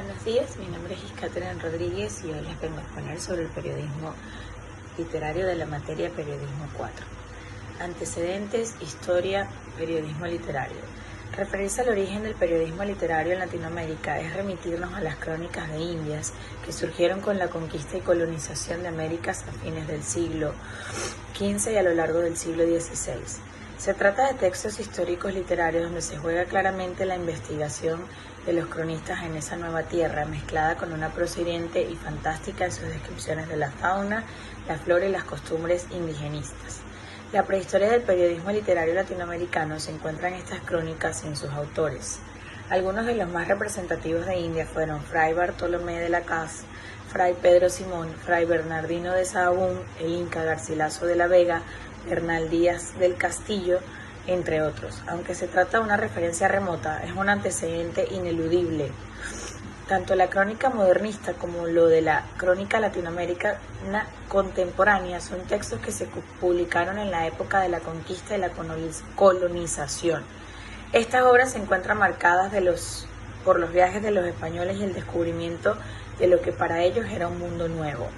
Buenos días, mi nombre es Catherine Rodríguez y hoy les vengo a exponer sobre el periodismo literario de la materia Periodismo 4. Antecedentes, historia, periodismo literario. Referirse al origen del periodismo literario en Latinoamérica es remitirnos a las crónicas de Indias que surgieron con la conquista y colonización de Américas a fines del siglo XV y a lo largo del siglo XVI. Se trata de textos históricos literarios donde se juega claramente la investigación de los cronistas en esa nueva tierra, mezclada con una prosa hiriente y fantástica en sus descripciones de la fauna, la flora y las costumbres indigenistas. La prehistoria del periodismo literario latinoamericano se encuentra en estas crónicas y en sus autores. Algunos de los más representativos de India fueron Fray Bartolomé de Las, Fray Pedro Simón, Fray Bernardino de Sahagún, el Inca Garcilaso de la Vega, Bernal Díaz del Castillo, entre otros. Aunque se trata de una referencia remota, es un antecedente ineludible. Tanto la crónica modernista como lo de la crónica latinoamericana contemporánea son textos que se publicaron en la época de la conquista y la colonización. Estas obras se encuentran marcadas por los viajes de los españoles y el descubrimiento de lo que para ellos era un mundo nuevo.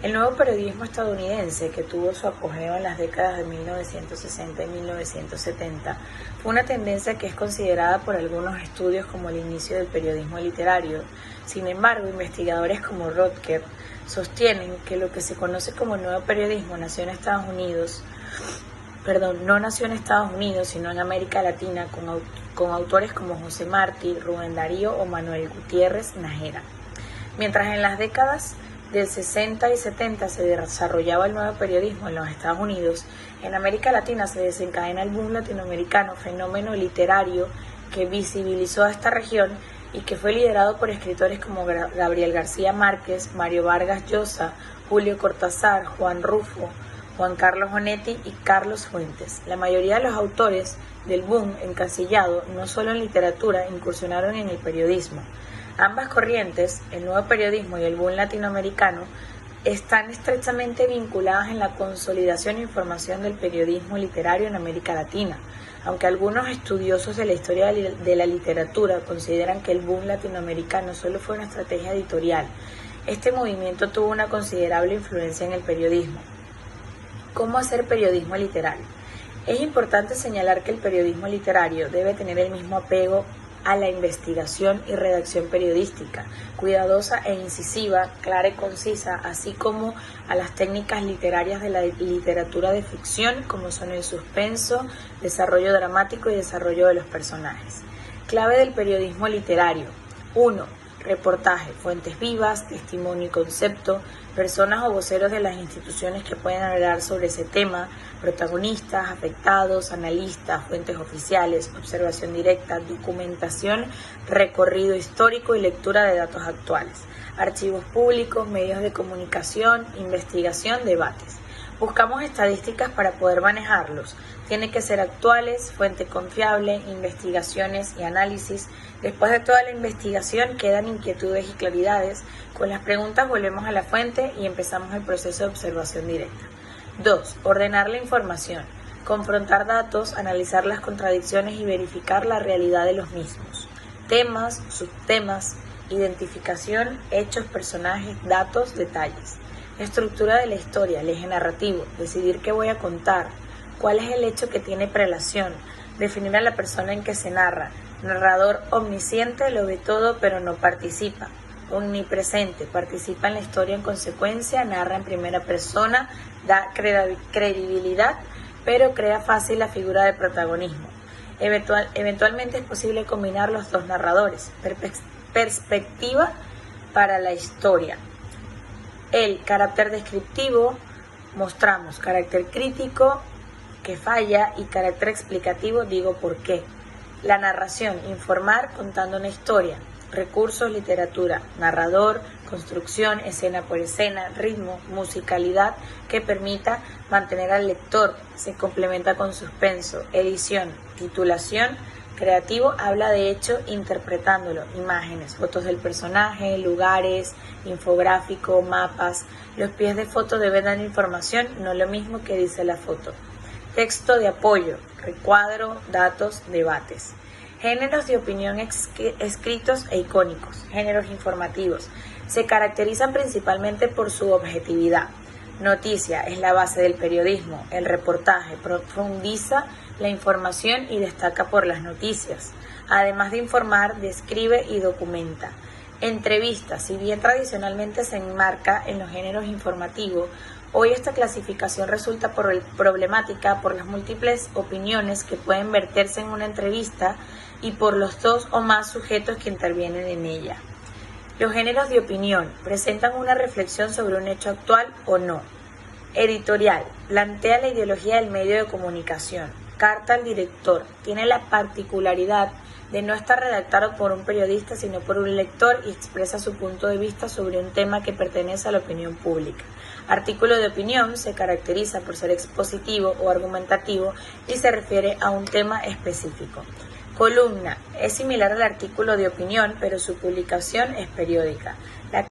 El nuevo periodismo estadounidense, que tuvo su apogeo en las décadas de 1960 y 1970, fue una tendencia que es considerada por algunos estudios como el inicio del periodismo literario. Sin embargo, investigadores como Rodker sostienen que lo que se conoce como el nuevo periodismo no nació en Estados Unidos, sino en América Latina, con autores como José Martí, Rubén Darío o Manuel Gutiérrez Nájera. Mientras en las décadas del 60 y 70 se desarrollaba el nuevo periodismo en los Estados Unidos, en América Latina se desencadena el boom latinoamericano, fenómeno literario que visibilizó a esta región y que fue liderado por escritores como Gabriel García Márquez, Mario Vargas Llosa, Julio Cortázar, Juan Rulfo, Juan Carlos Onetti y Carlos Fuentes. La mayoría de los autores del boom encasillado, no solo en literatura, incursionaron en el periodismo. Ambas corrientes, el nuevo periodismo y el boom latinoamericano, están estrechamente vinculadas en la consolidación e información del periodismo literario en América Latina, aunque algunos estudiosos de la historia de la literatura consideran que el boom latinoamericano solo fue una estrategia editorial. Este movimiento tuvo una considerable influencia en el periodismo. ¿Cómo hacer periodismo literario? Es importante señalar que el periodismo literario debe tener el mismo apego a la investigación y redacción periodística, cuidadosa e incisiva, clara y concisa, así como a las técnicas literarias de la literatura de ficción, como son el suspenso, desarrollo dramático y desarrollo de los personajes. Clave del periodismo literario. 1. Reportaje, fuentes vivas, testimonio y concepto, personas o voceros de las instituciones que pueden hablar sobre ese tema, protagonistas, afectados, analistas, fuentes oficiales, observación directa, documentación, recorrido histórico y lectura de datos actuales, archivos públicos, medios de comunicación, investigación, debates. Buscamos estadísticas para poder manejarlos. Tiene que ser actuales, fuente confiable, investigaciones y análisis. Después de toda la investigación quedan inquietudes y claridades. Con las preguntas volvemos a la fuente y empezamos el proceso de observación directa. 2. Ordenar la información. Confrontar datos, analizar las contradicciones y verificar la realidad de los mismos. Temas, subtemas, identificación, hechos, personajes, datos, detalles. Estructura de la historia, el eje narrativo, decidir qué voy a contar, cuál es el hecho que tiene prelación, definir a la persona en que se narra, narrador omnisciente, lo ve todo pero no participa, omnipresente, participa en la historia en consecuencia, narra en primera persona, da credibilidad, pero crea fácil la figura de protagonismo. Eventualmente es posible combinar los dos narradores, perspectiva para la historia. El carácter descriptivo, mostramos carácter crítico, que falla, y carácter explicativo, digo por qué. La narración, informar contando una historia. Recursos, literatura, narrador, construcción, escena por escena, ritmo, musicalidad que permita mantener al lector, se complementa con suspenso, edición, titulación. Creativo habla de hecho interpretándolo, imágenes, fotos del personaje, lugares, infográfico, mapas. Los pies de foto deben dar información, no lo mismo que dice la foto. Texto de apoyo, recuadro, datos, debates. Géneros de opinión escritos e icónicos. Géneros informativos. Se caracterizan principalmente por su objetividad. Noticia es la base del periodismo. El reportaje profundiza la información y destaca por las noticias. Además de informar, describe y documenta. Entrevista, si bien tradicionalmente se enmarca en los géneros informativos, hoy esta clasificación resulta problemática por las múltiples opiniones que pueden verterse en una entrevista y por los dos o más sujetos que intervienen en ella. Los géneros de opinión presentan una reflexión sobre un hecho actual o no. Editorial, plantea la ideología del medio de comunicación. Carta al director, tiene la particularidad de no estar redactado por un periodista sino por un lector y expresa su punto de vista sobre un tema que pertenece a la opinión pública. Artículo de opinión se caracteriza por ser expositivo o argumentativo y se refiere a un tema específico. Columna, es similar al artículo de opinión, pero su publicación es periódica.